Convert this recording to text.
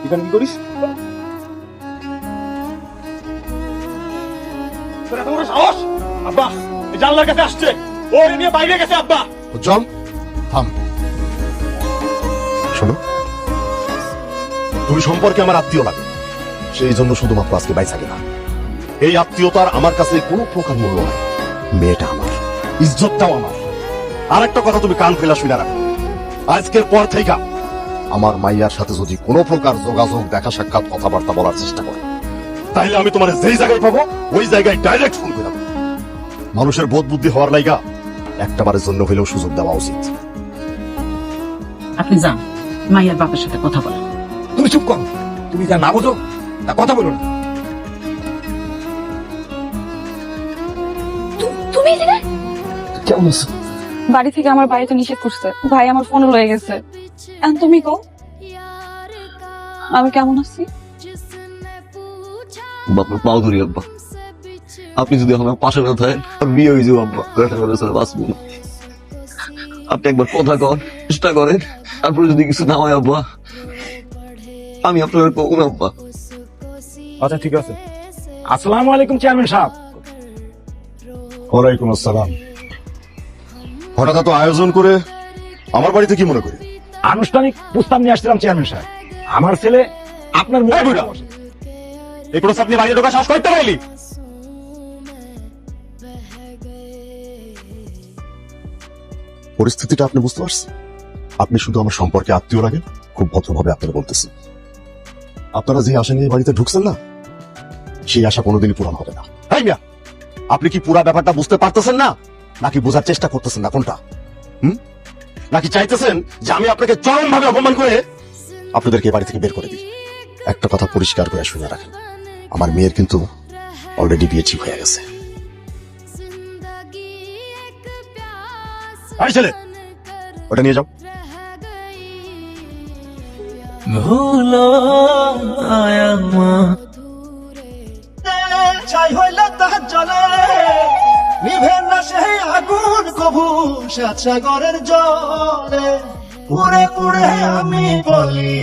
এখানে কি করিস? তোর এত বড় সাহস! আব্বা এই জানলার কাছে আসছে, ও নিয়ে বাইরে গেছে। আব্বা জম থাম। শোনো, তুমি সম্পর্কে আমার আত্মীয় লাগে, সেই জন্য শুধুমাত্র আজকে বাইসা গেলাম। এই আত্মীয়তার আমার কাছে কোনো প্রকার মূল্য নাই। মেয়েটা আমার, ইজ্জতটাও আমার। আর একটা কথা তুমি কান ফেলা শুনে রাখো, আজকের পর থেকে আমার মাইয়ার সাথে যদি কোনো প্রকার যোগাযোগ, দেখা সাক্ষাৎ, কথাবার্তা বলার চেষ্টা করো, তাহলে আমি তোমার যেই জায়গায় পাবো ওই জায়গায় ডাইরেক্ট ফোন করে দেবো। মানুষের বোধ বুদ্ধি হওয়ার লাইগা একটাবারের জন্য হলেও সুযোগ দেওয়া উচিত। আপনি যান, মাইয়ার বাপের সাথে কথা বলেন। তুমি চুপ করো, তুমি যা না বোঝো তা কথা বলো না। তুমি এখানে? কেমন আছো? বাড়ি থেকে আমার বাড়িতে নিষেধ করছে, ভাই আমার ফোন লয়ে গেছে। এখন তুমি কও আমি কেমন আছি? আপনার পাও ধরি আব্বা, আপনি যদি এখন আমার পাশে না থাকেন আর বিয়ে হয়ে যাবো আব্বা, বাঁচবো না। আপনি একবার কথা কন, চেষ্টা করেন, তারপরে যদি কিছু না হয় আব্বা, আমি আপনার কবো না আব্বা। আচ্ছা ঠিক আছে। আসসালামু আলাইকুম চেয়ারম্যান সাহেব। ওয়ালাইকুম আসসালাম। হঠাৎ এত আয়োজন করে আমার বাড়িতে কি মনে করি? আনুষ্ঠানিক প্রস্তাব নিয়ে আসছিলাম চেয়ারম্যান সাহেব। আমার ছেলে আপনার এই প্রস্তাব নিয়ে বাইরে ঢোকা সাহস করতে পারলি? পরিস্থিতিটা আপনি বুঝতে পারছেন? আপনি শুধু আমার সম্পর্কে আত্মীয় লাগেন, খুব ভদ্রভাবে আপনারা বলতেছেন। আপনারা যে আশা নিয়ে বাড়িতে ঢুকছেন না, সেই আশা কোনোদিনই পূরণ হবে না। তাই না? আপনি কি পুরো ব্যাপারটা বুঝতে পারতেছেন না, নাকি বোঝার চেষ্টা করতেছেন না? কোনটা? নাকি চাইতেছেন যে আমি আপনাকে চরমভাবে অপমান করে আপনাদেরকে বাড়ি থেকে বের করে দিই? একটা কথা পরিষ্কার করে শুনে রাখেন, আমার মেয়ের কিন্তু অলরেডি বিয়ে ঠিক হয়ে গেছে। এই ছেলে, ওটা নিয়ে যাও। ছাই হইলে তাহার জলে নিভে না সেই আগুন কভু সাগরের জলে পুড়ে পুড়ে আমি বলি